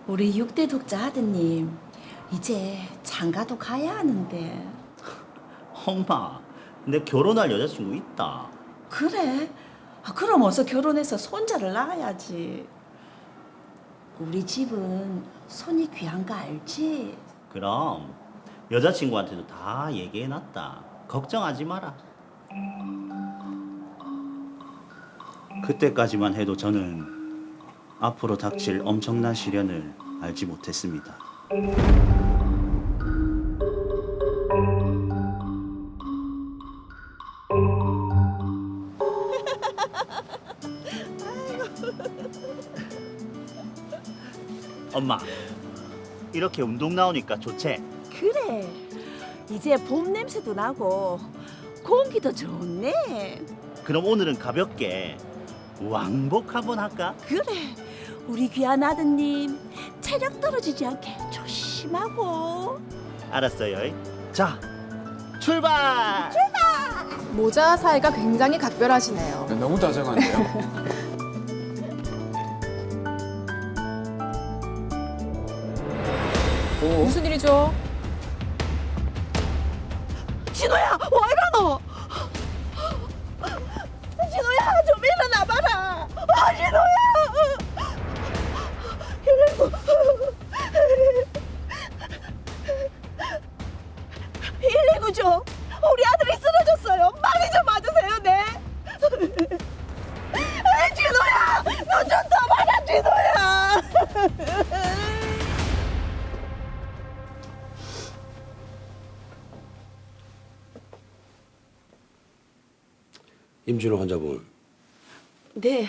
우리 6대 독자 아드님 이제 장가도 가야 하는데. 엄마, 내 결혼할 여자친구 있다. 그래? 그럼 어서 결혼해서 손자를 낳아야지. 우리 집은 손이 귀한 거 알지? 그럼 여자친구한테도 다 얘기해놨다. 걱정하지 마라. 그때까지만 해도 저는 앞으로 닥칠 엄청난 시련을 알지 못했습니다. 엄마, 이렇게 운동 나오니까 좋지? 그래. 이제 봄 냄새도 나고 공기도 좋네. 그럼 오늘은 가볍게 왕복 한번 할까? 그래. 우리 귀한 아드님 체력 떨어지지 않게 조심하고. 알았어요. 자, 출발! 모자 사이가 굉장히 각별하시네요. 너무 다정한데요. 오, 무슨 일이죠? 진호야, 왜 이러노? 진호야, 좀 일어나봐라. 진호야. 119 좀. 우리 아들이 쓰러졌어요. 많이 좀 와주세요, 네. 진호야, 너 좀 더 봐라, 진호야. 임진호 환자분, 네.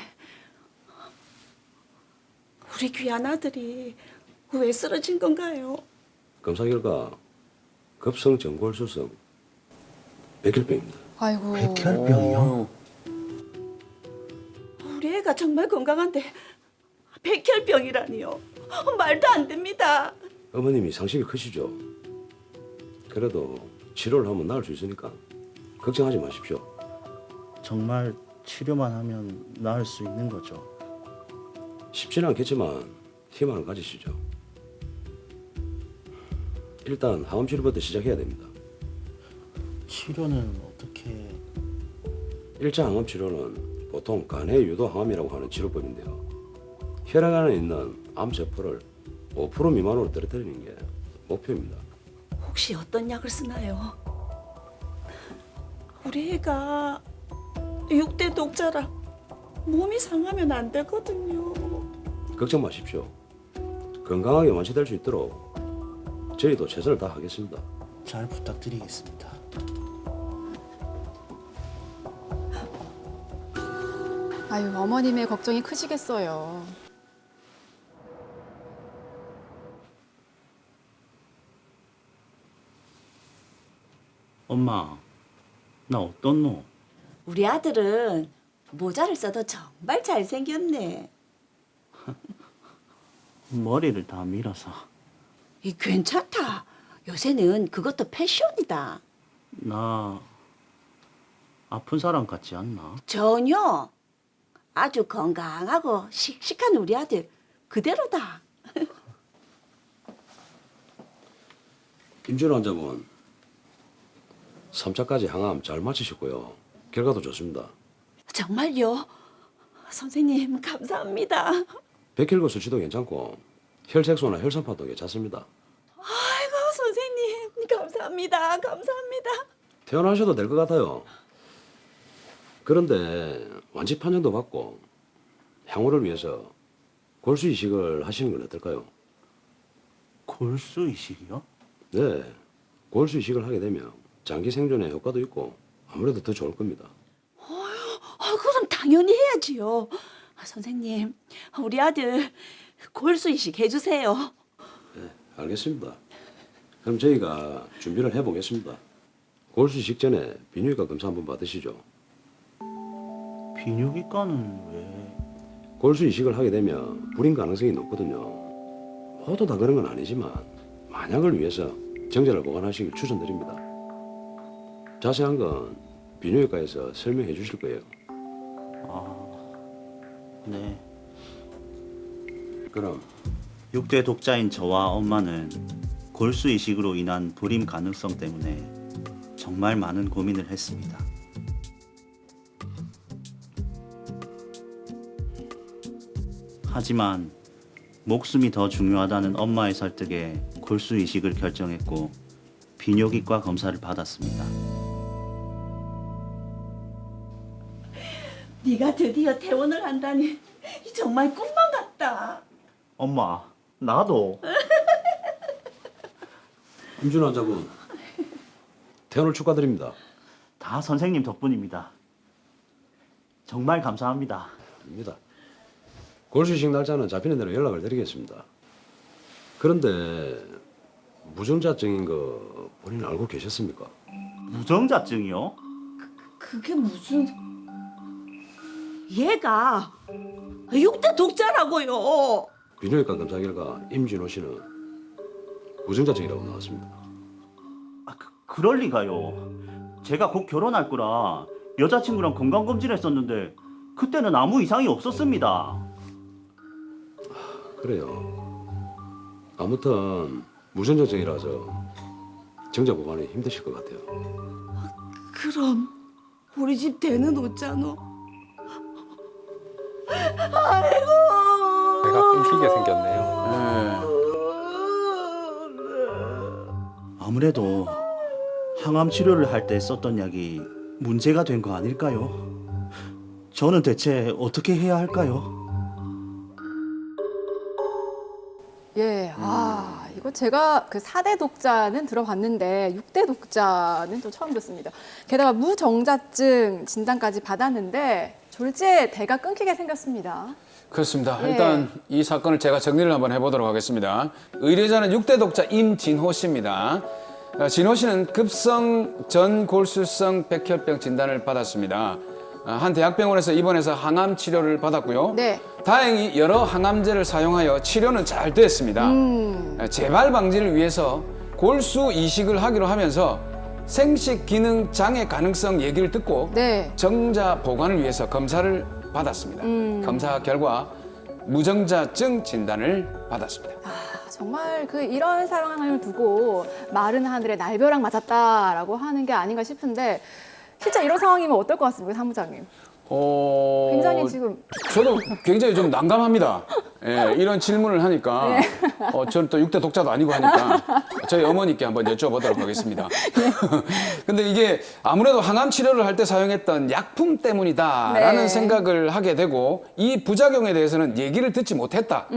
우리 귀한 아들이 왜 쓰러진 건가요? 검사 결과 급성 전골수성 백혈병입니다. 아이고. 백혈병이요? 우리 애가 정말 건강한데 백혈병이라니요. 말도 안 됩니다. 어머님이 상심이 크시죠? 그래도 치료를 하면 나을 수 있으니까 걱정하지 마십시오. 정말 치료만 하면 나을 수 있는 거죠. 쉽지는 않겠지만 희망을 가지시죠. 일단 항암 치료부터 시작해야 됩니다. 치료는 어떻게? 1차 항암 치료는 보통 간해 유도 항암이라고 하는 치료법인데요. 혈액 안에 있는 암세포를 5% 미만으로 떨어뜨리는 게 목표입니다. 혹시 어떤 약을 쓰나요? 우리 애가 6대 독자라 몸이 상하면 안 되거든요. 걱정 마십시오. 건강하게 완치될 수 있도록 저희도 최선을 다하겠습니다. 잘 부탁드리겠습니다. 아유, 어머님의 걱정이 크시겠어요. 엄마, 나 어떻노? 우리 아들은 모자를 써도 정말 잘생겼네. 머리를 다 밀어서. 괜찮다. 요새는 그것도 패션이다. 나 아픈 사람 같지 않나? 전혀. 아주 건강하고 씩씩한 우리 아들 그대로다. 임준호 환자분 3차까지 항암 잘 마치셨고요. 결과도 좋습니다. 정말요? 선생님 감사합니다. 백혈구 수치도 괜찮고 혈색소나 혈산파도 괜찮습니다. 아이고 선생님 감사합니다. 감사합니다. 퇴원하셔도 될 것 같아요. 그런데 완치 판정도 받고 향후를 위해서 골수 이식을 하시는 건 어떨까요? 골수 이식이요? 네, 골수 이식을 하게 되면 장기 생존에 효과도 있고 아무래도 더 좋을 겁니다. 그럼 당연히 해야지요. 선생님 우리 아들 골수 이식 해주세요. 네, 알겠습니다. 그럼 저희가 준비를 해보겠습니다. 골수 이식 전에 비뇨기과 검사 한번 받으시죠. 비뇨기과는 왜? 골수 이식을 하게 되면 불임 가능성이 높거든요. 모두 다 그런 건 아니지만 만약을 위해서 정자를 보관하시길 추천드립니다. 자세한 건 비뇨기과에서 설명해 주실 거예요. 아, 네. 그럼 6대 독자인 저와 엄마는 골수 이식으로 인한 불임 가능성 때문에 정말 많은 고민을 했습니다. 하지만 목숨이 더 중요하다는 엄마의 설득에 골수 이식을 결정했고 비뇨기과 검사를 받았습니다. 네가 드디어 퇴원을 한다니 정말 꿈만 같다. 엄마, 나도. 임준호 환자분, 퇴원을 축하드립니다. 다 선생님 덕분입니다. 정말 감사합니다. 입니다. 골수 이식 날짜는 잡히는 대로 연락을 드리겠습니다. 그런데 무정자증인 거 본인 알고 계셨습니까? 무정자증이요? 그게 무슨... 얘가 6대 독자라고요. 비뇨기과 검사 결과 임진호 씨는 무정자증이라고 나왔습니다. 그럴 리가요. 제가 곧 결혼할 거라 여자친구랑 건강검진을 했었는데 그때는 아무 이상이 없었습니다. 그래요. 아무튼 무정자증이라서 정자 보관이 힘드실 것 같아요. 그럼 우리 집 대는 어쩌노? 배가 끊기게 생겼네요. 아무래도 항암 치료를 할 때 썼던 약이 문제가 된 거 아닐까요? 저는 대체 어떻게 해야 할까요? 예, 이거 제가 그 4대 독자는 들어봤는데 6대 독자는 또 처음 듣습니다. 게다가 무정자증 진단까지 받았는데 졸지에 대가 끊기게 생겼습니다. 그렇습니다. 예. 일단 이 사건을 제가 정리를 한번 해보도록 하겠습니다. 의뢰자는 6대 독자 임진호 씨입니다. 진호 씨는 급성 전골수성 백혈병 진단을 받았습니다. 한 대학병원에서 입원해서 항암 치료를 받았고요. 네. 다행히 여러 항암제를 사용하여 치료는 잘 됐습니다. 재발 방지를 위해서 골수 이식을 하기로 하면서 생식 기능 장애 가능성 얘기를 듣고 네. 정자 보관을 위해서 검사를 받았습니다. 검사 결과 무정자증 진단을 받았습니다. 정말 그 이런 상황을 두고 마른 하늘에 날벼락 맞았다라고 하는 게 아닌가 싶은데 실제 이런 상황이면 어떨 것 같습니까, 사무장님? 굉장히 지금 저도 굉장히 좀 난감합니다. 예, 이런 질문을 하니까 저는 또 6대 독자도 아니고 하니까 저희 어머니께 한번 여쭤보도록 하겠습니다. 근데 이게 아무래도 항암 치료를 할 때 사용했던 약품 때문이다라는 네. 생각을 하게 되고 이 부작용에 대해서는 얘기를 듣지 못했다.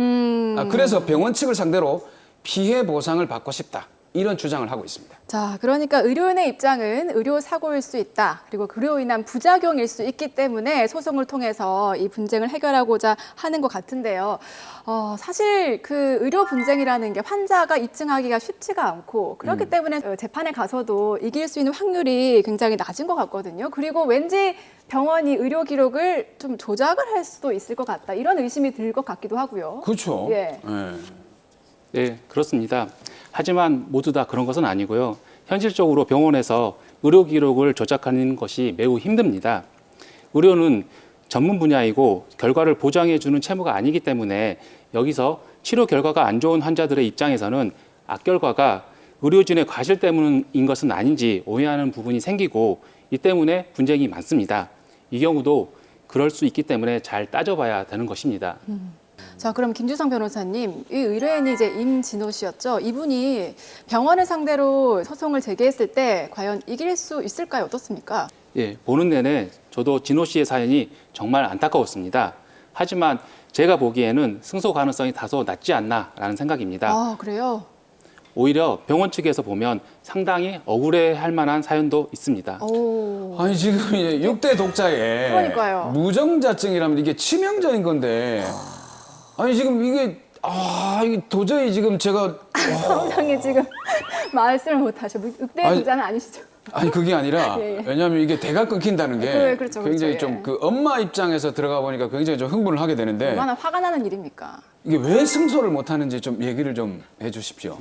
그래서 병원 측을 상대로 피해 보상을 받고 싶다. 이런 주장을 하고 있습니다. 자, 그러니까 의료인의 입장은 의료 사고일 수 있다. 그리고 그로 인한 부작용일 수 있기 때문에 소송을 통해서 이 분쟁을 해결하고자 하는 것 같은데요. 사실 그 의료 분쟁이라는 게 환자가 입증하기가 쉽지가 않고 그렇기 때문에 재판에 가서도 이길 수 있는 확률이 굉장히 낮은 것 같거든요. 그리고 왠지 병원이 의료 기록을 좀 조작을 할 수도 있을 것 같다. 이런 의심이 들 것 같기도 하고요. 그렇죠. 예. 네, 그렇습니다. 하지만 모두 다 그런 것은 아니고요. 현실적으로 병원에서 의료 기록을 조작하는 것이 매우 힘듭니다. 의료는 전문 분야이고 결과를 보장해주는 채무가 아니기 때문에 여기서 치료 결과가 안 좋은 환자들의 입장에서는 악결과가 의료진의 과실 때문인 것은 아닌지 오해하는 부분이 생기고 이 때문에 분쟁이 많습니다. 이 경우도 그럴 수 있기 때문에 잘 따져봐야 되는 것입니다. 자, 그럼 김주성 변호사님, 이 의뢰인이 이제 임진호 씨였죠. 이분이 병원을 상대로 소송을 제기했을 때 과연 이길 수 있을까요? 어떻습니까? 예, 보는 내내 저도 진호 씨의 사연이 정말 안타까웠습니다. 하지만 제가 보기에는 승소 가능성이 다소 낮지 않나라는 생각입니다. 아, 그래요? 오히려 병원 측에서 보면 상당히 억울해할 만한 사연도 있습니다. 오. 아니 지금 이제 6대 독자에 그러니까요. 무정자증이라면 이게 치명적인 건데 아니 지금 이게 이게 도저히 지금 제가 사무장이 지금 말씀을 못하셔. 늑대 아니, 부자는 아니시죠? 아니 그게 아니라 예, 예. 왜냐하면 이게 대가 끊긴다는 게 그렇죠, 굉장히 그렇죠, 좀 예. 그 엄마 입장에서 들어가 보니까 굉장히 좀 흥분을 하게 되는데 얼마나 화가 나는 일입니까? 이게 왜 승소를 못하는지 좀 얘기를 좀 해주십시오.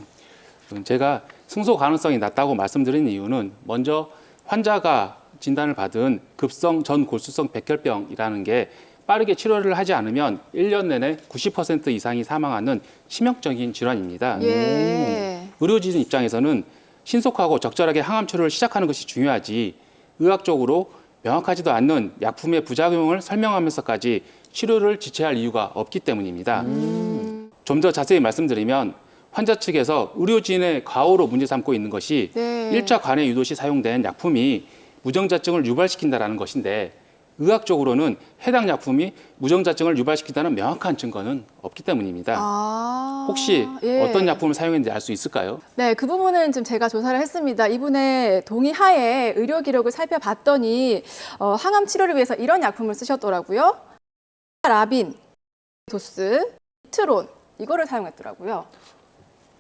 제가 승소 가능성이 낮다고 말씀드린 이유는 먼저 환자가 진단을 받은 급성 전골수성 백혈병이라는 게 빠르게 치료를 하지 않으면 1년 내내 90% 이상이 사망하는 치명적인 질환입니다. 예. 의료진 입장에서는 신속하고 적절하게 항암 치료를 시작하는 것이 중요하지 의학적으로 명확하지도 않는 약품의 부작용을 설명하면서까지 치료를 지체할 이유가 없기 때문입니다. 좀 더 자세히 말씀드리면 환자 측에서 의료진의 과오로 문제 삼고 있는 것이 네. 1차 관해 유도 시 사용된 약품이 무정자증을 유발시킨다는 것인데 의학적으로는 해당 약품이 무정자증을 유발시킨다는 명확한 증거는 없기 때문입니다. 혹시 예. 어떤 약품을 사용했는지 알 수 있을까요? 네, 그 부분은 좀 제가 조사를 했습니다. 이분의 동의하에 의료 기록을 살펴봤더니 항암 치료를 위해서 이런 약품을 쓰셨더라고요. 라빈, 도스, 트론 이거를 사용했더라고요.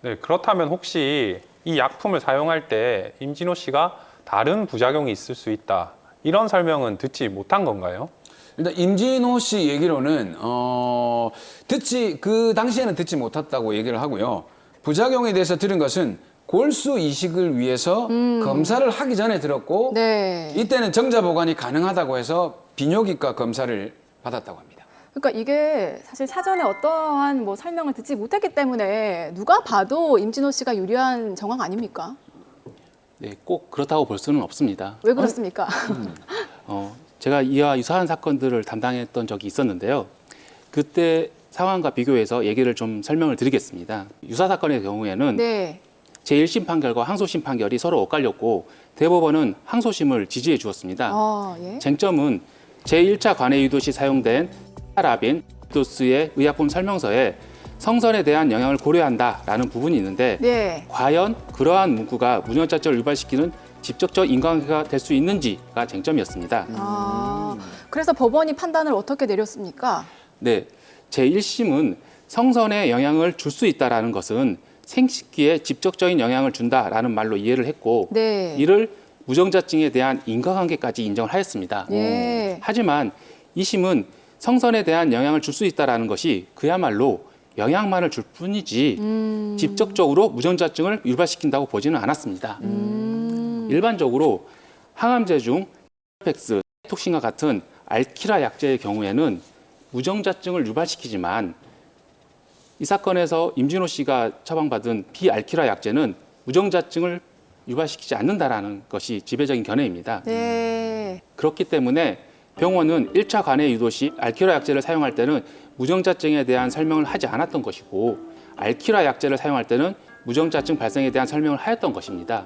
네, 그렇다면 혹시 이 약품을 사용할 때 임진호 씨가 다른 부작용이 있을 수 있다. 이런 설명은 듣지 못한 건가요? 일단 임진호 씨 얘기로는 그 당시에는 듣지 못했다고 얘기를 하고요. 부작용에 대해서 들은 것은 골수 이식을 위해서 검사를 하기 전에 들었고 네. 이때는 정자 보관이 가능하다고 해서 비뇨기과 검사를 받았다고 합니다. 그러니까 이게 사실 사전에 어떠한 뭐 설명을 듣지 못했기 때문에 누가 봐도 임진호 씨가 유리한 정황 아닙니까? 네, 꼭 그렇다고 볼 수는 없습니다. 왜 그렇습니까? 제가 이와 유사한 사건들을 담당했던 적이 있었는데요. 그때 상황과 비교해서 얘기를 좀 설명을 드리겠습니다. 유사 사건의 경우에는 네. 제1심 판결과 항소심 판결이 서로 엇갈렸고 대법원은 항소심을 지지해 주었습니다. 예. 쟁점은 제1차 관해 유도 시 사용된 라빈, 도스의 의약품 설명서에 성선에 대한 영향을 고려한다라는 부분이 있는데 네. 과연 그러한 문구가 무정자증을 유발시키는 직접적 인과관계가 될 수 있는지가 쟁점이었습니다. 그래서 법원이 판단을 어떻게 내렸습니까? 네, 제1심은 성선에 영향을 줄 수 있다라는 것은 생식기에 직접적인 영향을 준다라는 말로 이해를 했고 네. 이를 무정자증에 대한 인과관계까지 인정을 하였습니다. 예. 하지만 2심은 성선에 대한 영향을 줄 수 있다라는 것이 그야말로 영향만을 줄 뿐이지 직접적으로 무정자증을 유발시킨다고 보지는 않았습니다. 일반적으로 항암제 중 팩스, 톡신과 같은 알키라 약제의 경우에는 무정자증을 유발시키지만 이 사건에서 임진호 씨가 처방받은 비알키라 약제는 무정자증을 유발시키지 않는다라는 것이 지배적인 견해입니다. 네. 그렇기 때문에 병원은 1차 관해 유도 시 알키라 약제를 사용할 때는 무정자증에 대한 설명을 하지 않았던 것이고 알키라 약제를 사용할 때는 무정자증 발생에 대한 설명을 하였던 것입니다.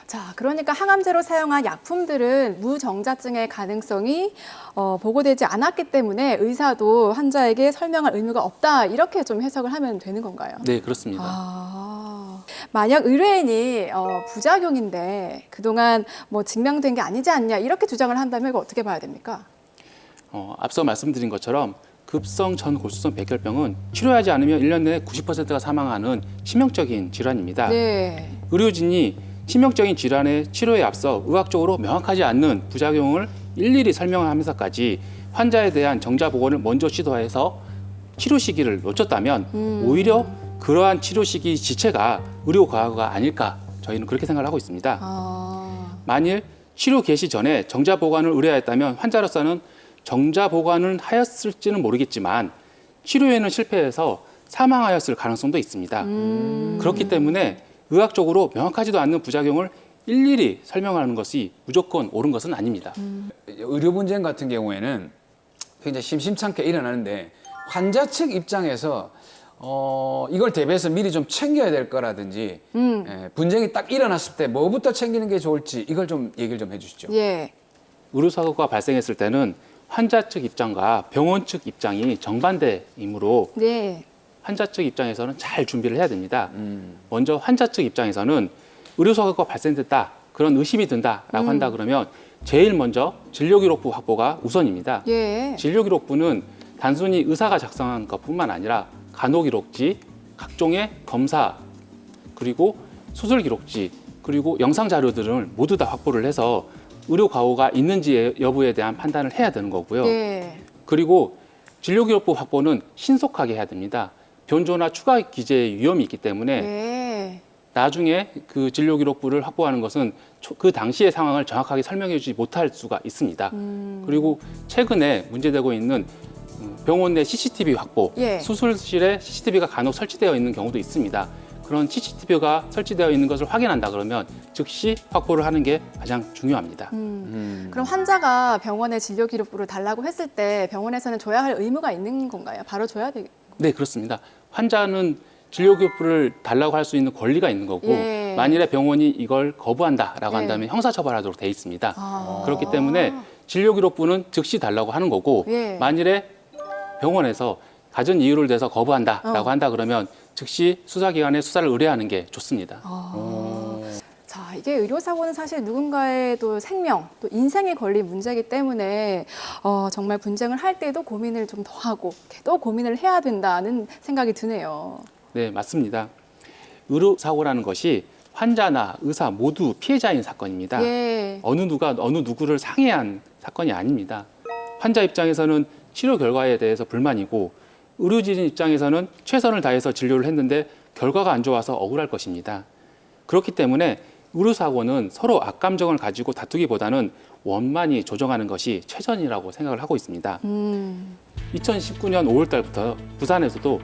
자, 그러니까 항암제로 사용한 약품들은 무정자증의 가능성이 보고되지 않았기 때문에 의사도 환자에게 설명할 의무가 없다 이렇게 좀 해석을 하면 되는 건가요? 네, 그렇습니다. 만약 의뢰인이 부작용인데 그동안 뭐 증명된 게 아니지 않냐 이렇게 주장을 한다면 이거 어떻게 봐야 됩니까? 앞서 말씀드린 것처럼 급성 전골수성 백혈병은 치료하지 않으면 1년 내에 90%가 사망하는 치명적인 질환입니다. 네. 의료진이 치명적인 질환의 치료에 앞서 의학적으로 명확하지 않는 부작용을 일일이 설명하면서까지 환자에 대한 정자 복원을 먼저 시도해서 치료 시기를 놓쳤다면 오히려 그러한 치료 시기 지체가 의료 과거가 아닐까 저희는 그렇게 생각을 하고 있습니다. 만일 치료 개시 전에 정자 보관을 의뢰하였다면 환자로서는 정자 보관을 하였을지는 모르겠지만 치료에는 실패해서 사망하였을 가능성도 있습니다. 그렇기 때문에 의학적으로 명확하지도 않는 부작용을 일일이 설명하는 것이 무조건 옳은 것은 아닙니다. 의료 분쟁 같은 경우에는 굉장히 심심찮게 일어나는데 환자 측 입장에서 이걸 대비해서 미리 좀 챙겨야 될 거라든지 분쟁이 딱 일어났을 때 뭐부터 챙기는 게 좋을지 이걸 좀 얘기를 좀 해주시죠. 예. 의료사고가 발생했을 때는 환자 측 입장과 병원 측 입장이 정반대이므로 네. 환자 측 입장에서는 잘 준비를 해야 됩니다. 먼저 환자 측 입장에서는 의료사고가 발생됐다, 그런 의심이 든다라고 한다 그러면 제일 먼저 진료기록부 확보가 우선입니다. 예. 진료기록부는 단순히 의사가 작성한 것뿐만 아니라 간호기록지, 각종의 검사, 그리고 수술기록지, 그리고 영상 자료들을 모두 다 확보를 해서 의료 과오가 있는지 여부에 대한 판단을 해야 되는 거고요. 예. 그리고 진료기록부 확보는 신속하게 해야 됩니다. 변조나 추가 기재의 위험이 있기 때문에 예. 나중에 그 진료 기록부를 확보하는 것은 그 당시의 상황을 정확하게 설명해 주지 못할 수가 있습니다. 그리고 최근에 문제되고 있는 병원 내 CCTV 확보, 예. 수술실에 CCTV가 간혹 설치되어 있는 경우도 있습니다. 그런 CCTV가 설치되어 있는 것을 확인한다 그러면 즉시 확보를 하는 게 가장 중요합니다. 그럼 환자가 병원에 진료 기록부를 달라고 했을 때 병원에서는 줘야 할 의무가 있는 건가요? 바로 줘야 되겠 네, 그렇습니다. 환자는 진료 기록부를 달라고 할 수 있는 권리가 있는 거고 예. 만일에 병원이 이걸 거부한다라고 예. 한다면 형사처벌하도록 돼 있습니다. 아. 그렇기 때문에 진료 기록부는 즉시 달라고 하는 거고 예. 만일에 병원에서 갖은 이유를 대서 거부한다라고 한다 그러면 즉시 수사기관에 수사를 의뢰하는 게 좋습니다. 자, 이게 의료사고는 사실 누군가의 또 생명, 또 인생에 걸린 문제이기 때문에 정말 분쟁을 할 때도 고민을 좀 더 하고 또 고민을 해야 된다는 생각이 드네요. 네, 맞습니다. 의료사고라는 것이 환자나 의사 모두 피해자인 사건입니다. 예. 어느 누가 어느 누구를 상해한 사건이 아닙니다. 환자 입장에서는 치료 결과에 대해서 불만이고 의료진 입장에서는 최선을 다해서 진료를 했는데 결과가 안 좋아서 억울할 것입니다. 그렇기 때문에 의료사고는 서로 악감정을 가지고 다투기보다는 원만히 조정하는 것이 최선이라고 생각을 하고 있습니다. 2019년 5월 달부터 부산에서도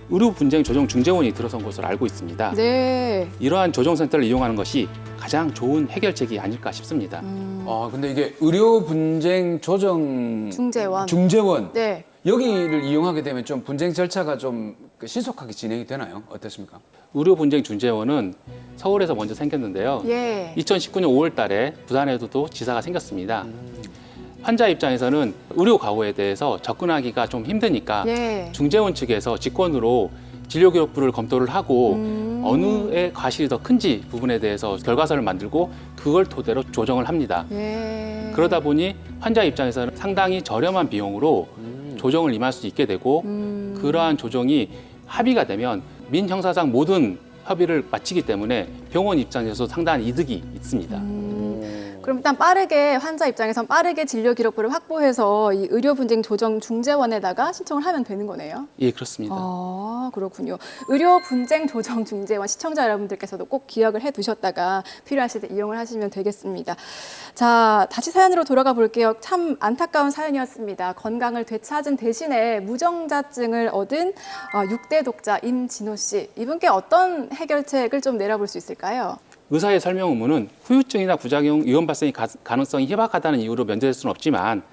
의료분쟁조정중재원이 들어선 것으로 알고 있습니다. 네. 이러한 조정센터를 이용하는 것이 가장 좋은 해결책이 아닐까 싶습니다. 근데 이게 의료 분쟁 조정 중재원. 네. 여기를 이용하게 되면 좀 분쟁 절차가 좀 신속하게 진행이 되나요? 어떻습니까? 의료분쟁중재원은 서울에서 먼저 생겼는데요. 예. 2019년 5월 달에 부산에도 지사가 생겼습니다. 환자 입장에서는 의료 과거에 대해서 접근하기가 좀 힘드니까 예. 중재원 측에서 직권으로 진료 기록부를 검토를 하고 어느의 과실이 더 큰지 부분에 대해서 결과서를 만들고 그걸 토대로 조정을 합니다. 예. 그러다 보니 환자 입장에서는 상당히 저렴한 비용으로 조정을 임할 수 있게 되고 그러한 조정이 합의가 되면 민형사상 모든 협의를 마치기 때문에 병원 입장에서 상당한 이득이 있습니다. 그럼 일단 빠르게 환자 입장에선 빠르게 진료 기록부를 확보해서 이 의료 분쟁 조정 중재원에다가 신청을 하면 되는 거네요. 예, 그렇습니다. 아, 그렇군요. 의료 분쟁 조정 중재원 시청자 여러분들께서도 꼭 기억을 해 두셨다가 필요하실 때 이용을 하시면 되겠습니다. 자, 다시 사연으로 돌아가 볼게요. 참 안타까운 사연이었습니다. 건강을 되찾은 대신에 무정자증을 얻은 6대 독자 임진호 씨. 이분께 어떤 해결책을 좀 내려볼 수 있을까요? 의사의 설명 의무는 후유증이나 부작용, 위험 발생 가능성이 희박하다는 이유로 면제될 수는 없지만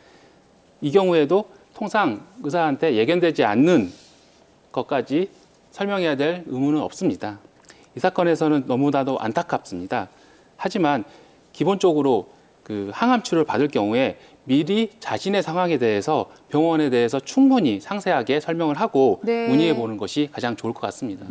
이 경우에도 통상 의사한테 예견되지 않는 것까지 설명해야 될 의무는 없습니다. 이 사건에서는 너무나도 안타깝습니다. 하지만 기본적으로 그 항암 치료를 받을 경우에 미리 자신의 상황에 대해서 병원에 대해서 충분히 상세하게 설명을 하고 네. 문의해 보는 것이 가장 좋을 것 같습니다.